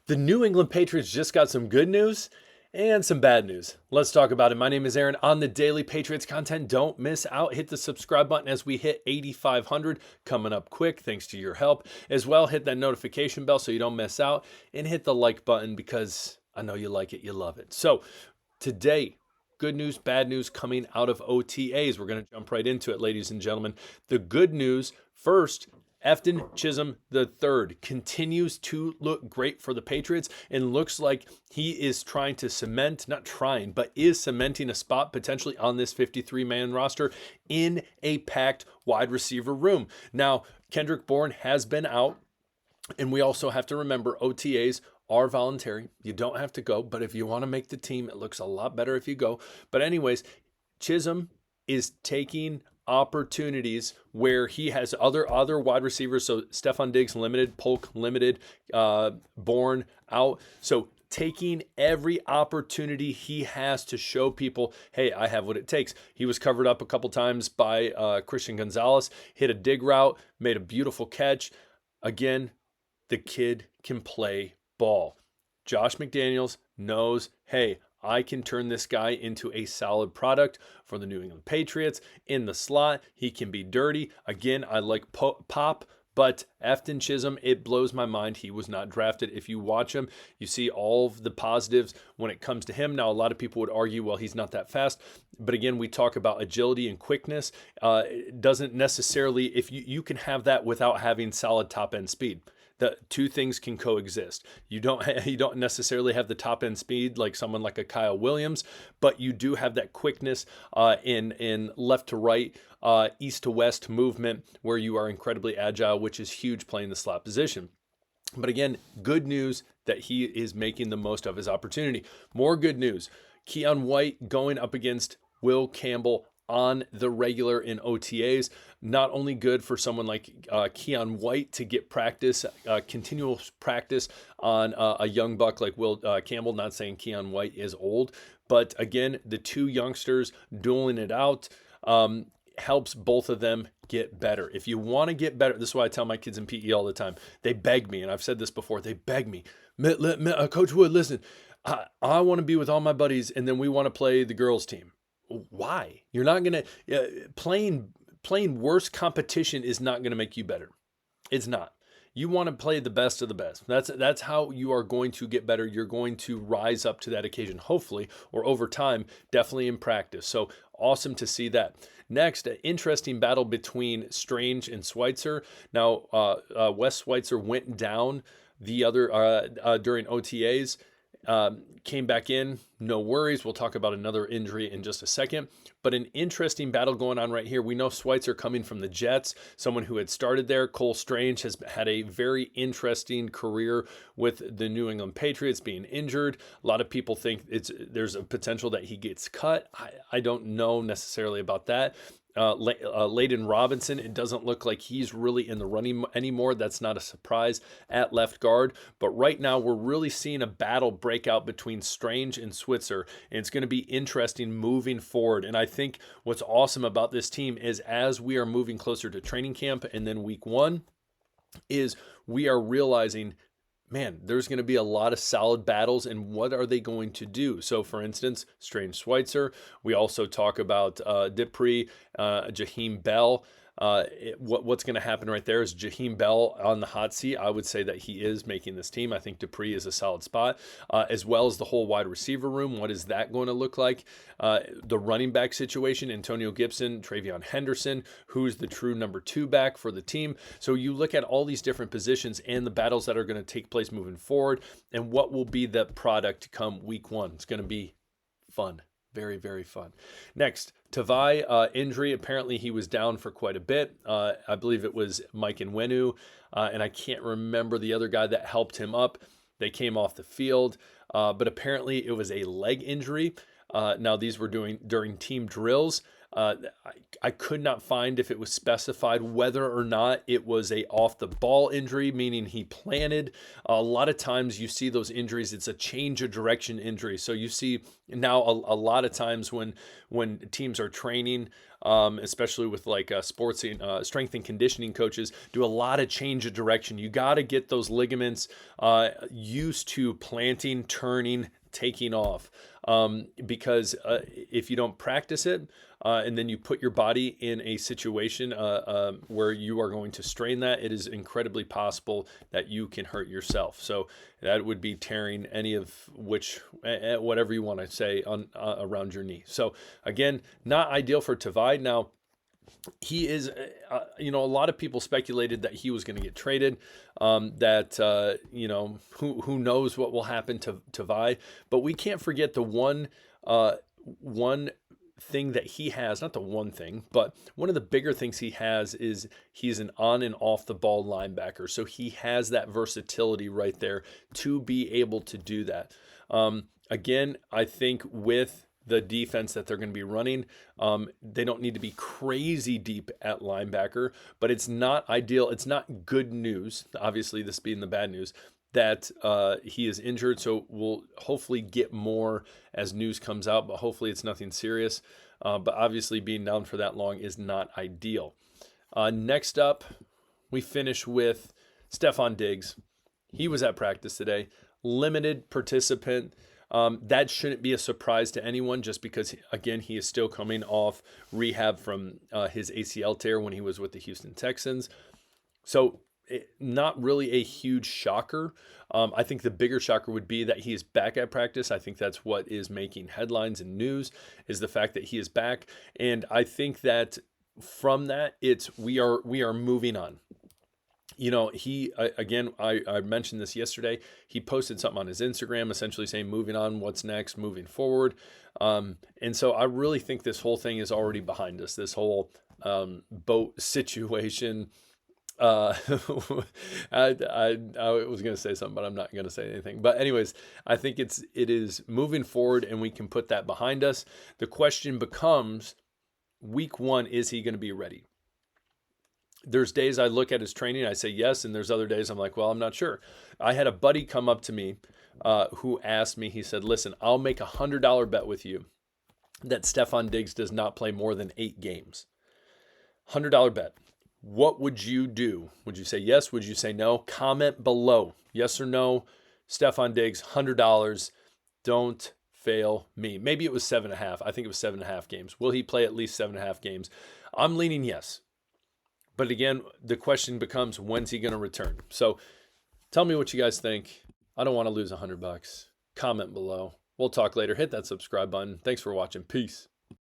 The New England Patriots just got some good news and some bad news. Let's talk about it. My name is Aaron. On the daily Patriots content, don't miss out. Hit the subscribe button as we hit 8,500 coming up quick, thanks to your help. As well, hit that notification bell so you don't miss out, and hit the like button because I know you like it, you love it. So today, good news, bad news coming out of OTAs. We're going to jump right into it, ladies and gentlemen. The good news first. Efton Chisholm III continues to look great for the Patriots and looks like he is trying to cement, not trying, but is cementing a spot potentially on this 53-man roster in a packed wide receiver room. Now, Kendrick Bourne has been out, and we also have to remember OTAs are voluntary. You don't have to go, but if you want to make the team, it looks a lot better if you go. But anyways, Chisholm is taking opportunities where he has other wide receivers. So Stefon Diggs limited, Polk limited, Bourne out. So taking every opportunity he has to show people, hey, I have what it takes. He was covered up a couple times by Christian Gonzalez, hit a dig route, made a beautiful catch. Again, the kid can play ball. Josh McDaniels knows, hey, I can turn this guy into a solid product for the New England Patriots. In the slot, he can be dirty. Again, I like pop, but Efton Chisholm, it blows my mind he was not drafted. If you watch him, you see all of the positives when it comes to him. Now, a lot of people would argue, well, he's not that fast. But again, we talk about agility and quickness. It doesn't necessarily, if you can have that without having solid top-end speed. The two things can coexist. You don't necessarily have the top end speed like someone like a Kyle Williams, but you do have that quickness in left to right, east to west movement where you are incredibly agile, which is huge playing the slot position. But again, good news that he is making the most of his opportunity. More good news. Keion White going up against Will Campbell on the regular in OTAs. Not only good for someone like Keion White to get practice, continual practice on a young buck like Will Campbell, not saying Keion White is old, but again, the two youngsters dueling it out helps both of them get better. If you want to get better, this is why I tell my kids in PE all the time. They beg me, and I've said this before, they beg me, Coach Wood, listen, I want to be with all my buddies, and then we want to play the girls' team. Why? You're not going to playing worse competition is not going to make you better. It's not. You want to play the best of the best. That's how you are going to get better. You're going to rise up to that occasion, hopefully, or over time, definitely in practice. So awesome to see that. Next, an interesting battle between Strange and Schweitzer. Now, Wes Schweitzer went down the other during OTAs. Came back in, no worries. We'll talk about another injury in just a second. But an interesting battle going on right here. We know Schweitzer coming from the Jets, someone who had started there. Cole Strange has had a very interesting career with the New England Patriots, being injured. A lot of people think there's a potential that he gets cut. I don't know necessarily about that. Layden Robinson, it doesn't look like he's really in the running anymore. That's not a surprise at left guard. But right now, we're really seeing a battle break out between Strange and Schweitzer, and it's going to be interesting moving forward. And I think what's awesome about this team is as we are moving closer to training camp and then week one, is we are realizing, man, there's going to be a lot of solid battles, and what are they going to do? So, for instance, Strange Schweitzer. We also talk about Dupree, Jaheim Bell. What's going to happen right there is Jaheim Bell on the hot seat. I would say that he is making this team. I think Dupree is a solid spot, as well as the whole wide receiver room. What is that going to look like? The running back situation, Antonio Gibson, Travion Henderson, who's the true number 2 back for the team. So you look at all these different positions and the battles that are going to take place moving forward, and what will be the product come week one. It's going to be fun. Very, very fun. Next, Tavai injury. Apparently, he was down for quite a bit. I believe it was Mike Nwenu, and I can't remember the other guy that helped him up. They came off the field, but apparently it was a leg injury. Now, these were during team drills. I could not find if it was specified whether or not it was a off the ball injury, meaning he planted. A lot of times you see those injuries, it's a change of direction injury. So you see now a lot of times when teams are training, especially with like sports strength and conditioning coaches, do a lot of change of direction. You got to get those ligaments used to planting, turning, taking off, because if you don't practice it, and then you put your body in a situation where you are going to strain that, it is incredibly possible that you can hurt yourself. So that would be tearing any of which, whatever you want to say, on around your knee. So again, not ideal for Tavai. Now, he is, a lot of people speculated that he was going to get traded, who knows what will happen to Tavai. But we can't forget the one thing that he has, not the one thing, but one of the bigger things he has is he's an on and off the ball linebacker. So he has that versatility right there to be able to do that. Again, I think with the defense that they're going to be running, they don't need to be crazy deep at linebacker, but it's not ideal. It's not good news, obviously this being the bad news, that he is injured. So we'll hopefully get more as news comes out, but hopefully it's nothing serious. But obviously being down for that long is not ideal. Next up, we finish with Stefon Diggs. He was at practice today, limited participant. That shouldn't be a surprise to anyone just because, again, he is still coming off rehab from his ACL tear when he was with the Houston Texans. So not really a huge shocker. I think the bigger shocker would be that he is back at practice. I think that's what is making headlines and news, is the fact that he is back. And I think that from that, we are moving on. I mentioned this yesterday. He posted something on his Instagram essentially saying, moving on, what's next, moving forward. And so I really think this whole thing is already behind us, this whole boat situation. I was going to say something, but I'm not going to say anything. But anyways, I think it is moving forward and we can put that behind us. The question becomes, week 1, is he going to be ready? There's days I look at his training, I say yes, and there's other days I'm like, well, I'm not sure. I had a buddy come up to me who asked me, he said, listen, I'll make $100 bet with you that Stefon Diggs does not play more than 8 games. $100 bet. What would you do? Would you say yes? Would you say no? Comment below. Yes or no. Stefon Diggs, $100. Don't fail me. Maybe it was 7.5. I think it was 7.5 games. Will he play at least 7.5 games? I'm leaning yes. But again, the question becomes, when's he going to return? So tell me what you guys think. I don't want to lose $100. Comment below. We'll talk later. Hit that subscribe button. Thanks for watching. Peace.